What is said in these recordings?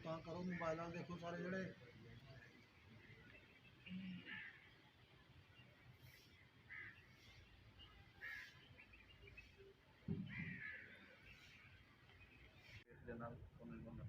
ਤਾਂ ਕਰੋ ਮੋਬਾਈਲਾਂ ਦੇਖੋ ਸਾਰੇ ਜਿਹੜੇ ਦੇ ਨਾਲ ਤੁਹਾਨੂੰ ਬੰਦਾ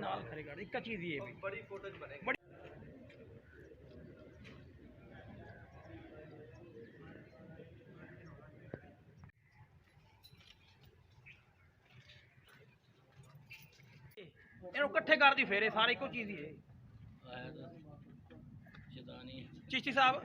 नाल खड़े कर एक चीज ये भी बड़ी फुटेज बनेगी बड़ी ਇਹਨੂੰ ਇਕੱਠੇ ਕਰਦੀ ਫੇਰੇ ਸਾਰੇ ਇੱਕੋ ਚੀਜ਼ ਹੀ ਹੈ। ਸ਼ੈਤਾਨੀ ਚਿਸ਼ਤੀ ਸਾਹਿਬ